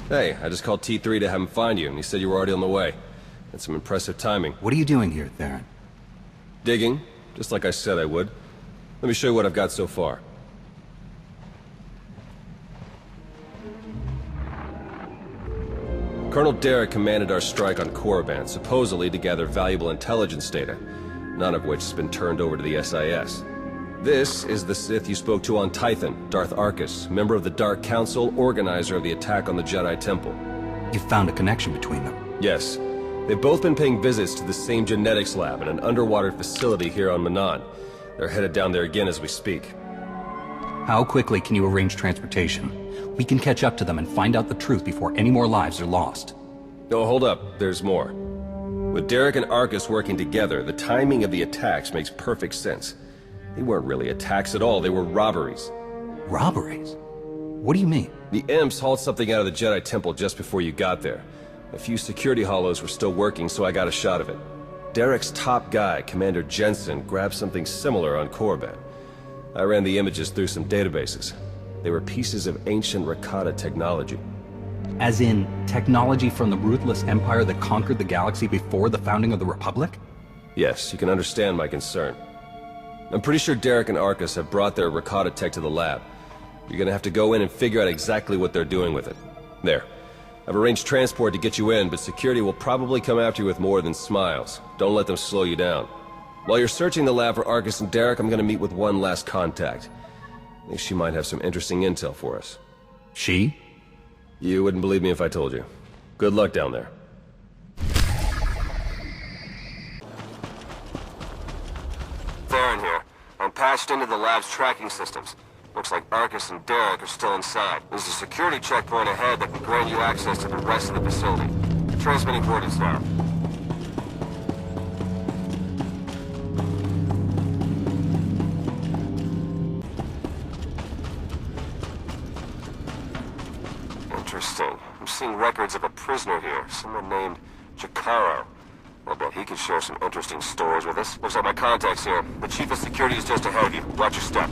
Hey, I just called T3 to have him find you, and he said you were already on the way. That's some impressive timing. What are you doing here, Theron? Digging, just like I said I would. Let me show you what I've got so far. Colonel Derek commanded our strike on Korriban, supposedly to gather valuable intelligence data, none of which has been turned over to the SIS. This is the Sith you spoke to on Tython, Darth Arkus, member of the Dark Council, organizer of the attack on the Jedi Temple. You found a connection between them? Yes. They've both been paying visits to the same genetics lab in an underwater facility here on Manan. They're headed down there again as we speak. How quickly can you arrange transportation? We can catch up to them and find out the truth before any more lives are lost. Oh, hold up. There's more. With Derek and Arkus working together, the timing of the attacks makes perfect sense. They weren't really attacks at all, they were robberies. Robberies? What do you mean? The Imps hauled something out of the Jedi Temple just before you got there. A few security hollows were still working, so I got a shot of it. Derek's top guy, Commander Jensen, grabbed something similar on Korriban. I ran the images through some databases. They were pieces of ancient Rakata technology. As in, technology from the ruthless empire that conquered the galaxy before the founding of the Republic? Yes, you can understand my concern. I'm pretty sure Derek and Arkus have brought their Rakata tech to the lab. You're gonna have to go in and figure out exactly what they're doing with it. There. I've arranged transport to get you in, but security will probably come after you with more than smiles. Don't let them slow you down. While you're searching the lab for Arkus and Derek, I'm gonna meet with one last contact. I think she might have some interesting intel for us. She? You wouldn't believe me if I told you. Good luck down there. Theron here. I'm patched into the lab's tracking systems. Looks like Arkus and Derek are still inside. There's a security checkpoint ahead that can grant you access to the rest of the facility. Transmitting coordinates now. Interesting. I'm seeing records of a prisoner here, someone named Jakaro. I'll bet he could share some interesting stories with us. Looks like my contact's here. The chief of security is just ahead of you. Watch your step.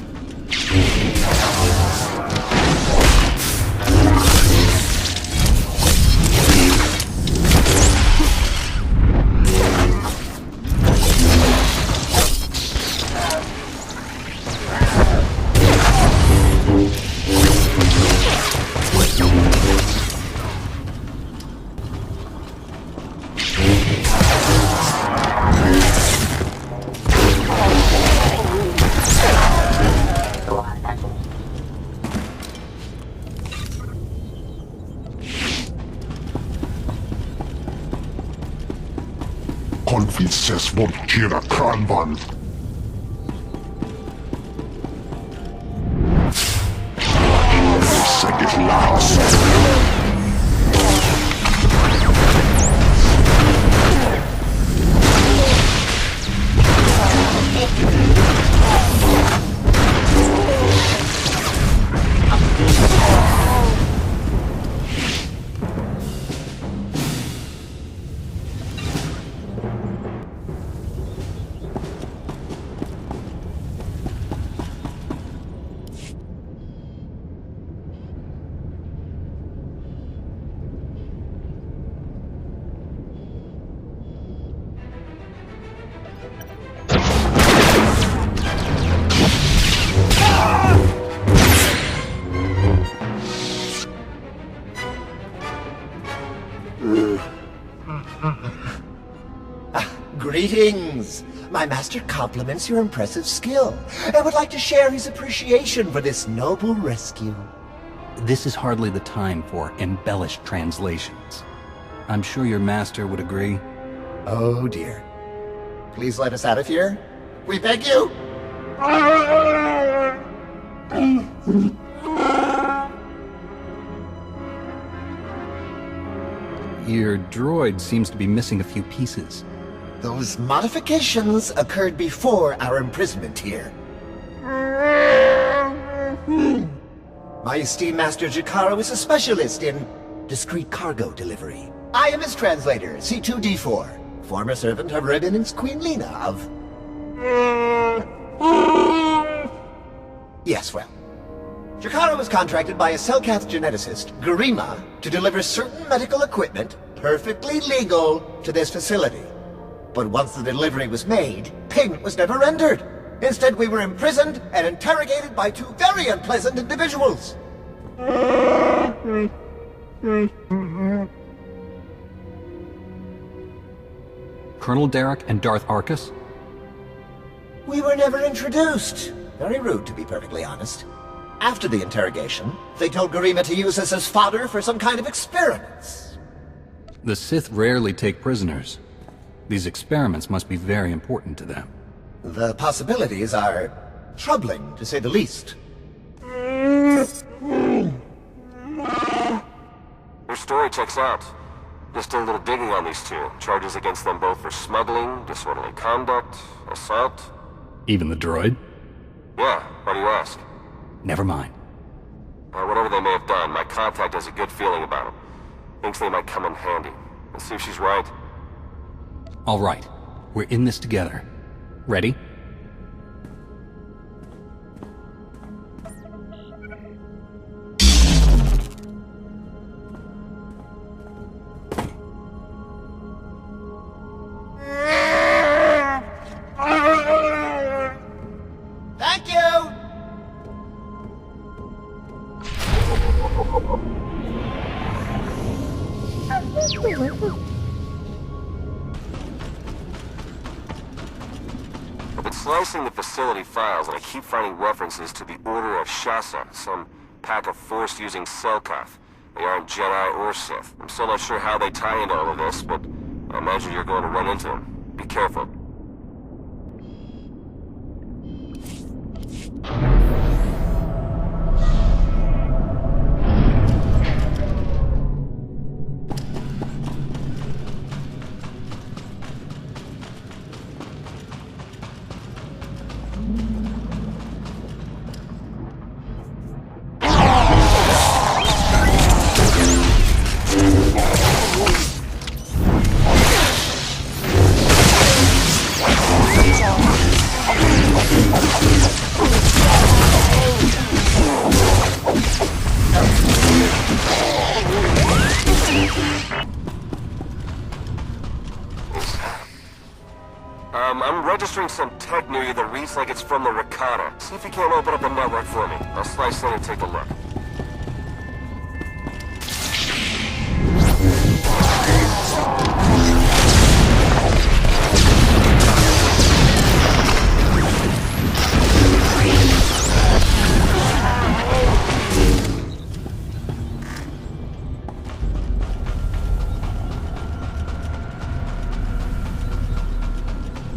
Konfices Volkira Kranvan. Segit Lahas. Greetings! My master compliments your impressive skill and would like to share his appreciation for this noble rescue. This is hardly the time for embellished translations. I'm sure your master would agree. Oh dear. Please let us out of here. We beg you! Your droid seems to be missing a few pieces. Those modifications occurred before our imprisonment here. My esteemed Master Jakaro is a specialist in discreet cargo delivery. I am his translator, C2D4, former servant of Revan's Queen Lena of... Yes, well, Jakara was contracted by a Selkath geneticist, Garima, to deliver certain medical equipment, perfectly legal, to this facility. But once the delivery was made, payment was never rendered. Instead, we were imprisoned and interrogated by two very unpleasant individuals. Colonel Derek and Darth Arcus? We were never introduced. Very rude, to be perfectly honest. After the interrogation, they told Garima to use us as fodder for some kind of experiments. The Sith rarely take prisoners. These experiments must be very important to them. The possibilities are troubling, to say the least. Your story checks out. Just did a little digging on these two. Charges against them both for smuggling, disorderly conduct, assault. Even the droid? Yeah, why do you ask? Never mind. Whatever they may have done, my contact has a good feeling about them. Thinks they might come in handy. Let's see if she's right. All right. We're in this together. Ready? Thank you! I've been slicing the facility files, and I keep finding references to the Order of Shasa, some pack of Force-using Selkath. They aren't Jedi or Sith. I'm still not sure how they tie into all of this, but I imagine you're going to run into them. Be careful. I'm registering some tech near you that reads like it's from the Rakata. See if you can't open up the network for me. I'll slice in and take a look.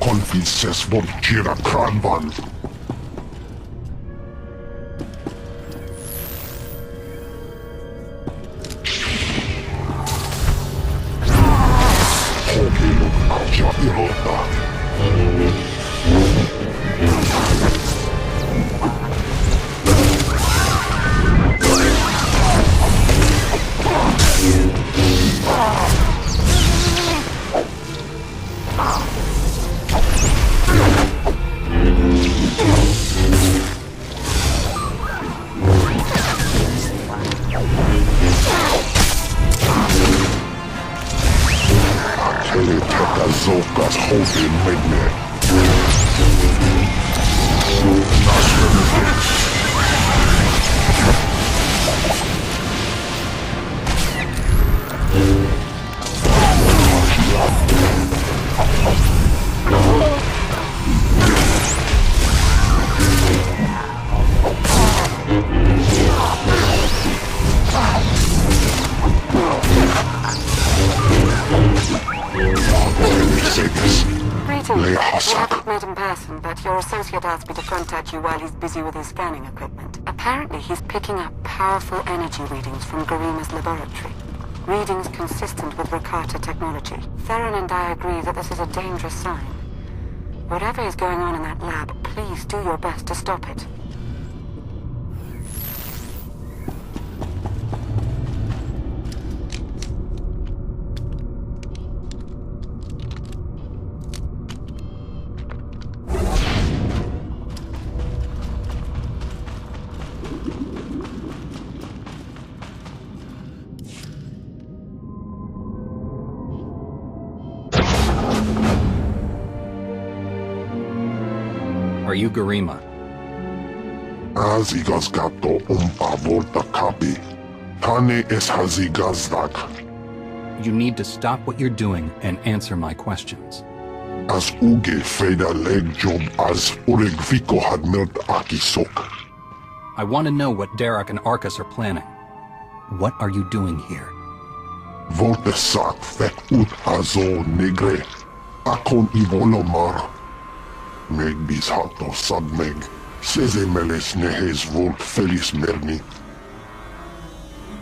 Confices voltira kranvan. Kokeilu ja ilota. Eli tätä zokas hovin menne. Greetings. We haven't met in person, but your associate asked me to contact you while he's busy with his scanning equipment. Apparently, he's picking up powerful energy readings from Garima's laboratory. Readings consistent with Rakata technology. Theron and I agree that this is a dangerous sign. Whatever is going on in that lab, please do your best to stop it. Are you Garima? Hazigazgato volta kapi. Tane es hazigazdak. You need to stop what you're doing and answer my questions. As uge feda leg job as uregviko had milt akisok. I want to know what Derek and Arcus are planning. What are you doing here? Volte sak vet ut azo negre. Akon ivolomar. Meg bis hato sadmeg. Seze meles nehes volt felis merni.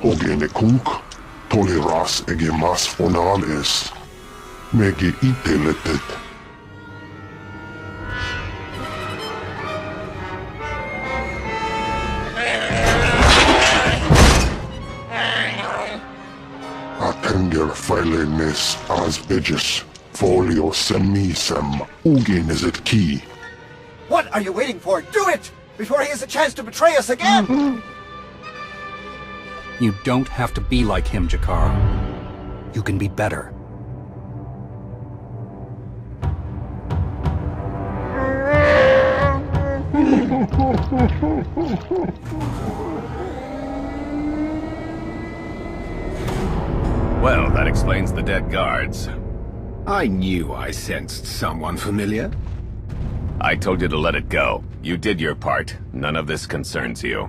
Ogene kunk. Toleras ege mas fonal es. Mege iteletet. Atengel feilenes as edges. Folio semisem. Ugen is it key. What are you waiting for? Do it! Before he has a chance to betray us again! You don't have to be like him, Jakar. You can be better. Well, that explains the dead guards. I knew I sensed someone familiar. I told you to let it go. You did your part. None of this concerns you.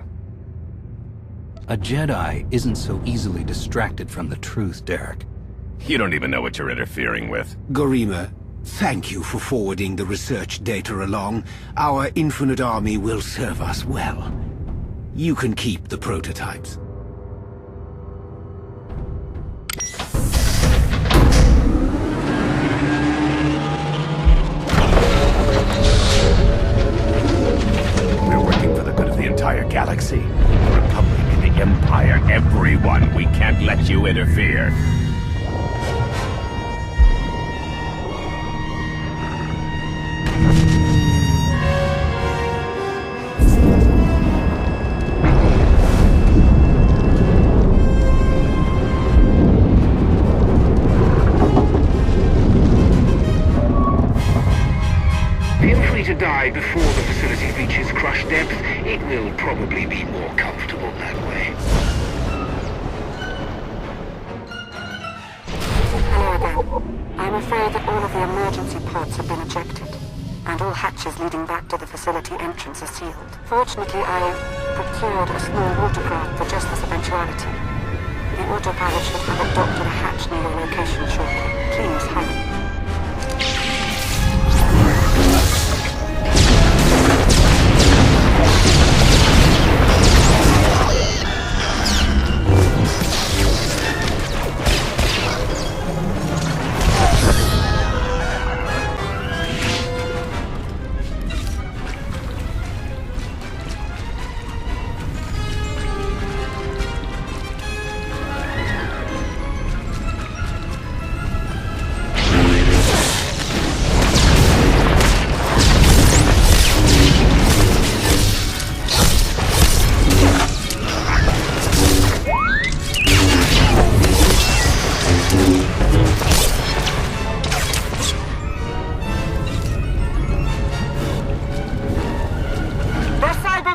A Jedi isn't so easily distracted from the truth, Derek. You don't even know what you're interfering with. Garima, thank you for forwarding the research data along. Our infinite army will serve us well. You can keep the prototypes. We're working for the good of the entire galaxy. The Republic, the Empire, everyone. We can't let you interfere. Feel free to die before the facility reaches crush depth. It will probably be more comfortable that way. Hello again. I'm afraid that all of the emergency pods have been ejected, and all hatches leading back to the facility entrance are sealed. Fortunately, I procured a small watercraft for just this eventuality. The autopilot should have it docked at a hatch near your location shortly. Please hurry.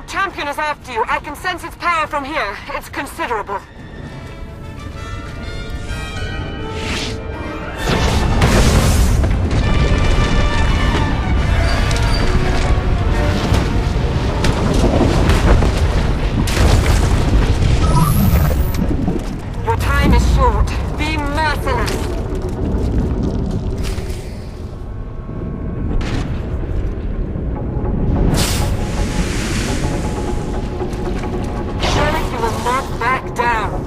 Champion is after you. I can sense its power from here. It's considerable. Your time is short. Be merciless. Derek, you will not back down.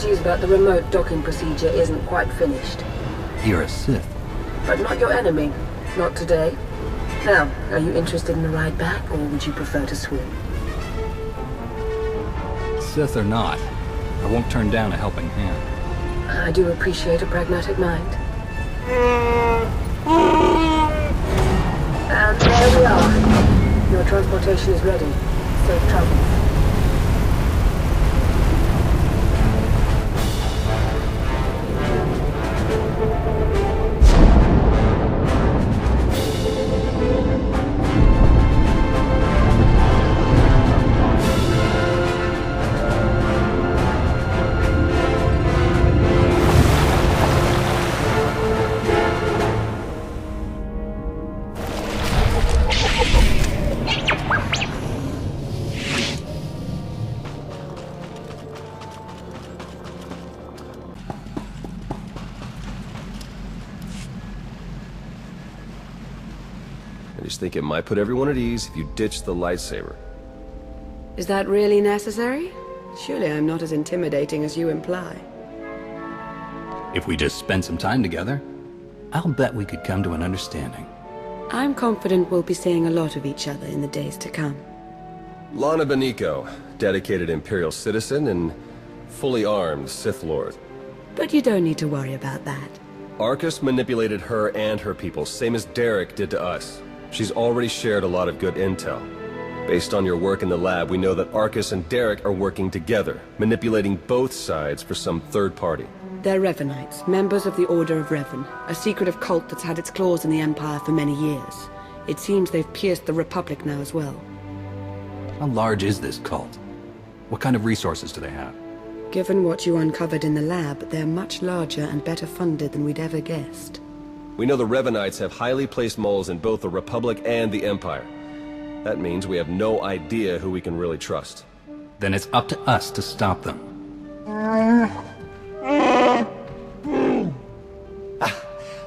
Apologies about the remote docking procedure isn't quite finished. You're a Sith. But not your enemy. Not today. Now, are you interested in a ride back, or would you prefer to swim? Sith or not, I won't turn down a helping hand. I do appreciate a pragmatic mind. And there we are. Your transportation is ready. Safe travels. I just think it might put everyone at ease if you ditch the lightsaber. Is that really necessary? Surely I'm not as intimidating as you imply. If we just spend some time together, I'll bet we could come to an understanding. I'm confident we'll be seeing a lot of each other in the days to come. Lana Beniko, dedicated Imperial citizen and fully armed Sith Lord. But you don't need to worry about that. Arcus manipulated her and her people, same as Derek did to us. She's already shared a lot of good intel. Based on your work in the lab, we know that Arcus and Derek are working together, manipulating both sides for some third party. They're Revanites, members of the Order of Revan, a secretive cult that's had its claws in the Empire for many years. It seems they've pierced the Republic now as well. How large is this cult? What kind of resources do they have? Given what you uncovered in the lab, they're much larger and better funded than we'd ever guessed. We know the Revanites have highly placed moles in both the Republic and the Empire. That means we have no idea who we can really trust. Then it's up to us to stop them.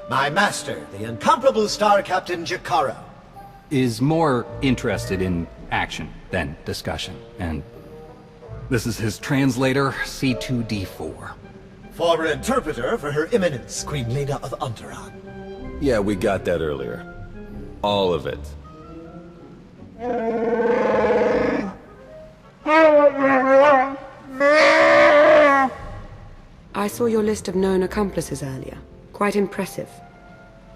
My master, the incomparable Star Captain Jakaro. Is more interested in action than discussion, and this is his translator, C2D4. Former interpreter for Her Eminence, Queen Lena of Unteron. Yeah, we got that earlier. All of it. I saw your list of known accomplices earlier. Quite impressive.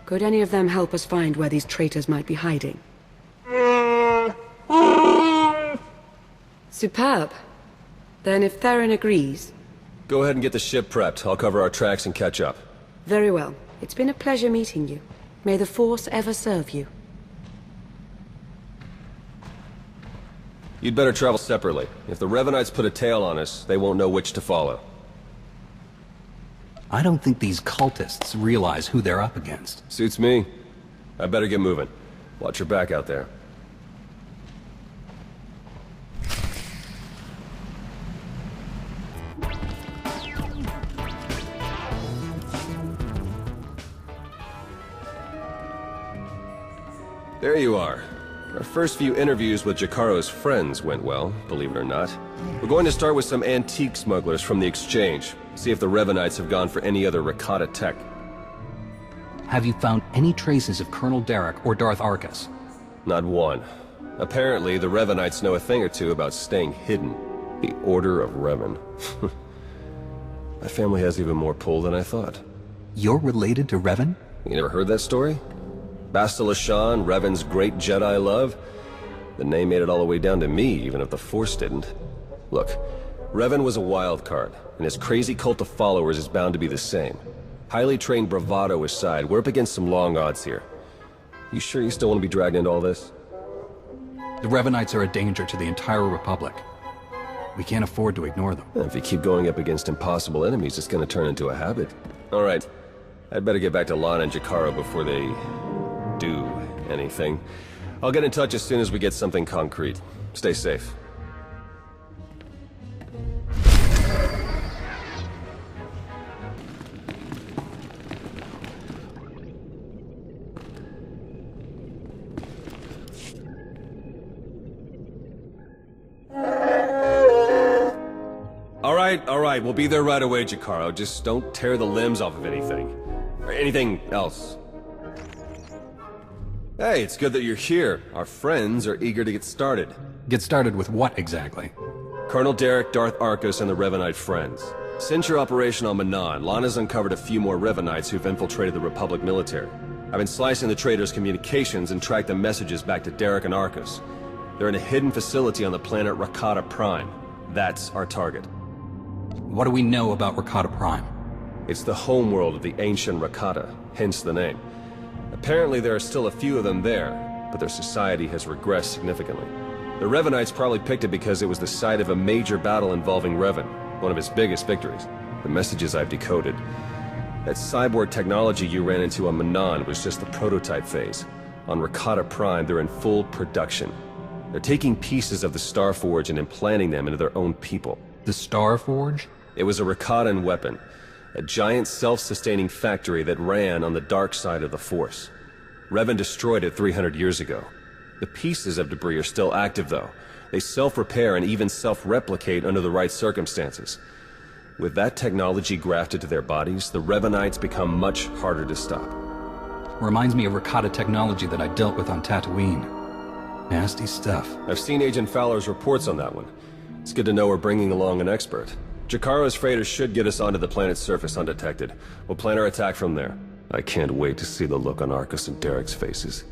Could any of them help us find where these traitors might be hiding? Superb. Then if Theron agrees... Go ahead and get the ship prepped. I'll cover our tracks and catch up. Very well. It's been a pleasure meeting you. May the Force ever serve you. You'd better travel separately. If the Revanites put a tail on us, they won't know which to follow. I don't think these cultists realize who they're up against. Suits me. I better get moving. Watch your back out there. There you are. Our first few interviews with Jakaro's friends went well, believe it or not. We're going to start with some antique smugglers from the exchange. See if the Revanites have gone for any other Rakata tech. Have you found any traces of Colonel Derek or Darth Arcus? Not one. Apparently, the Revanites know a thing or two about staying hidden. The Order of Revan. My family has even more pull than I thought. You're related to Revan? You never heard that story? Bastila Shan, Revan's great Jedi love? The name made it all the way down to me, even if the Force didn't. Look, Revan was a wild card, and his crazy cult of followers is bound to be the same. Highly trained bravado aside, we're up against some long odds here. You sure you still want to be dragged into all this? The Revanites are a danger to the entire Republic. We can't afford to ignore them. If you keep going up against impossible enemies, it's going to turn into a habit. All right, I'd better get back to Lana and Jakaro before they do anything. I'll get in touch as soon as we get something concrete. Stay safe. All right. Alright, we'll be there right away, Jakaro. Just don't tear the limbs off of anything. Or anything else. Hey, it's good that you're here. Our friends are eager to get started. Get started with what exactly? Colonel Derek, Darth Arcus, and the Revanite friends. Since your operation on Manan, Lana's uncovered a few more Revanites who've infiltrated the Republic military. I've been slicing the traitors' communications and tracked the messages back to Derek and Arcus. They're in a hidden facility on the planet Rakata Prime. That's our target. What do we know about Rakata Prime? It's the homeworld of the ancient Rakata, hence the name. Apparently there are still a few of them there, but their society has regressed significantly. The Revanites probably picked it because it was the site of a major battle involving Revan, one of his biggest victories. The messages I've decoded. That cyborg technology you ran into on Manan was just the prototype phase. On Rakata Prime, they're in full production. They're taking pieces of the StarForge and implanting them into their own people. The StarForge? It was a Rakatan weapon. A giant self-sustaining factory that ran on the dark side of the Force. Revan destroyed it 300 years ago. The pieces of debris are still active, though. They self-repair and even self-replicate under the right circumstances. With that technology grafted to their bodies, the Revanites become much harder to stop. Reminds me of Rakata technology that I dealt with on Tatooine. Nasty stuff. I've seen Agent Fowler's reports on that one. It's good to know we're bringing along an expert. Jakaro's freighters should get us onto the planet's surface undetected. We'll plan our attack from there. I can't wait to see the look on Arcus and Derek's faces.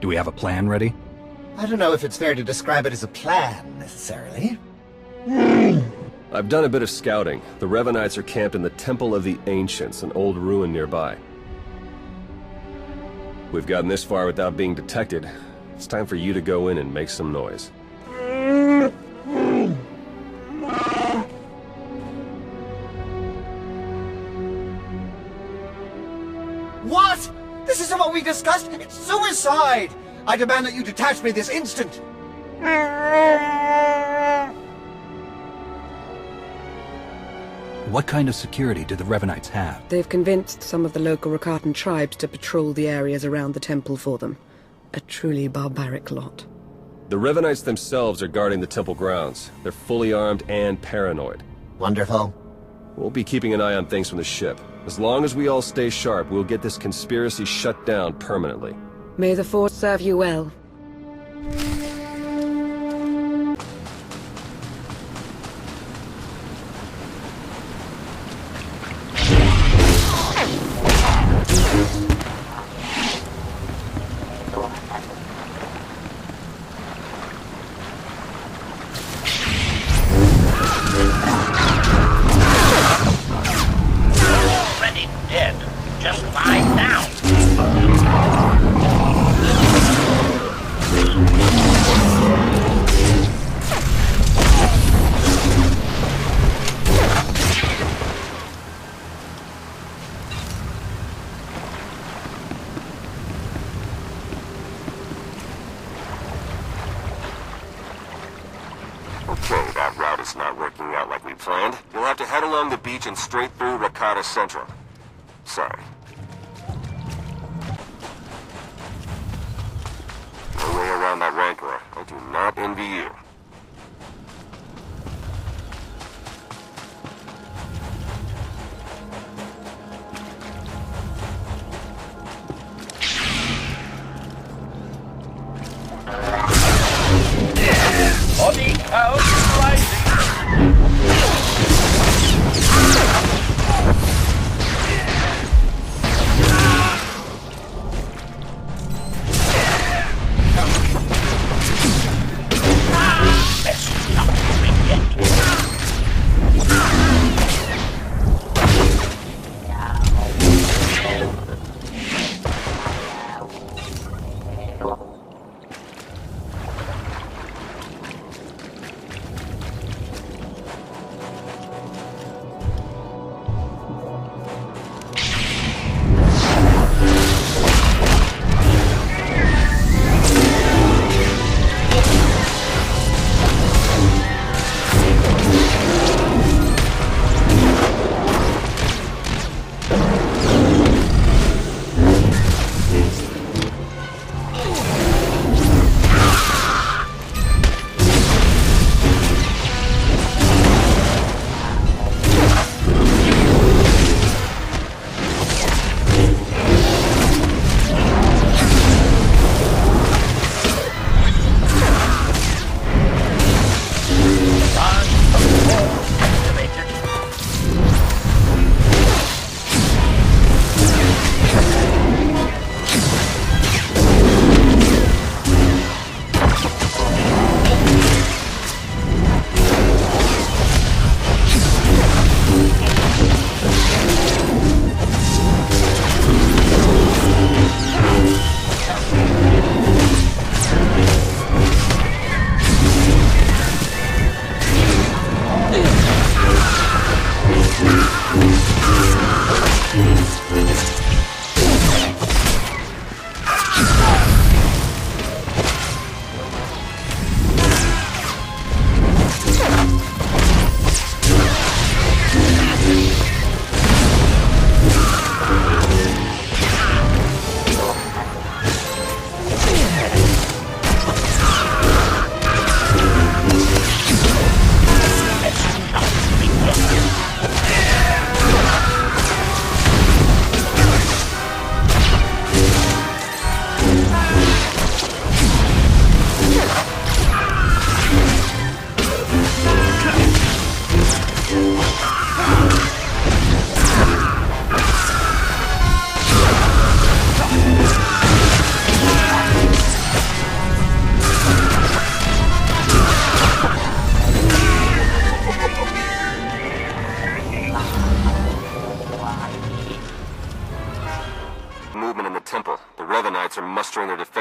Do we have a plan ready? I don't know if it's fair to describe it as a plan, necessarily. I've done a bit of scouting. The Revanites are camped in the Temple of the Ancients, an old ruin nearby. We've gotten this far without being detected. It's time for you to go in and make some noise. What? This isn't what we discussed? It's suicide! I demand that you detach me this instant! What kind of security do the Revanites have? They've convinced some of the local Rakatan tribes to patrol the areas around the temple for them. A truly barbaric lot. The Revanites themselves are guarding the temple grounds. They're fully armed and paranoid. Wonderful. We'll be keeping an eye on things from the ship. As long as we all stay sharp, we'll get this conspiracy shut down permanently. May the Force serve you well. Okay, that route is not working out like we planned. You'll have to head along the beach and straight through Rakata Central. Sorry. No way around that Rancor. I do not envy you. Body count rising.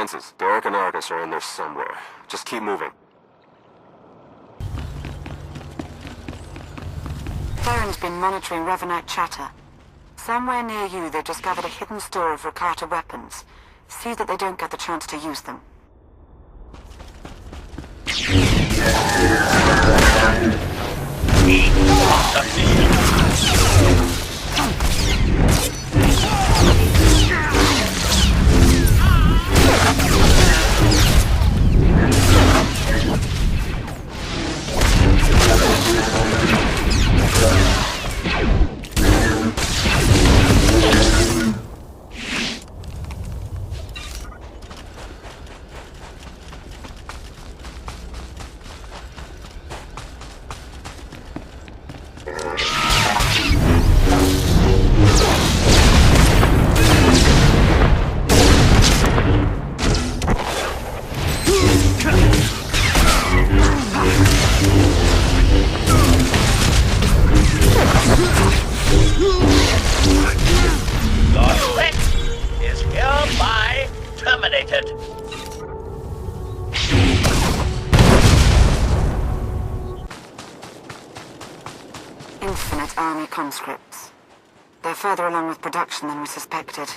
chances. Derek and Argus are in there somewhere. Just keep moving. Theron's been monitoring Revanite chatter. Somewhere near you, they've discovered a hidden store of Rakata weapons. See that they don't get the chance to use them. Infinite army conscripts. They're further along with production than we suspected.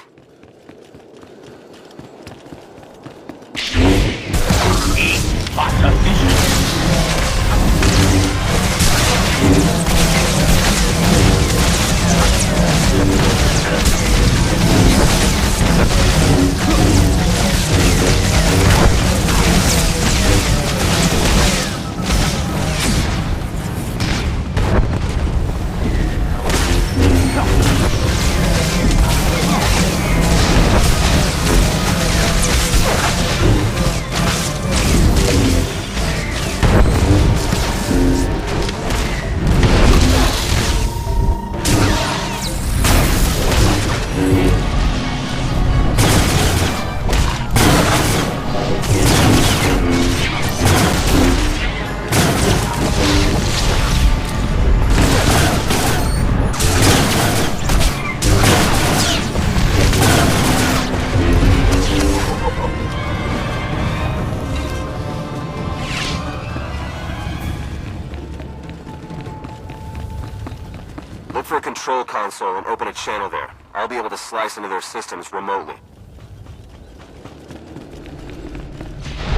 Look for a control console and open a channel there. I'll be able to slice into their systems remotely.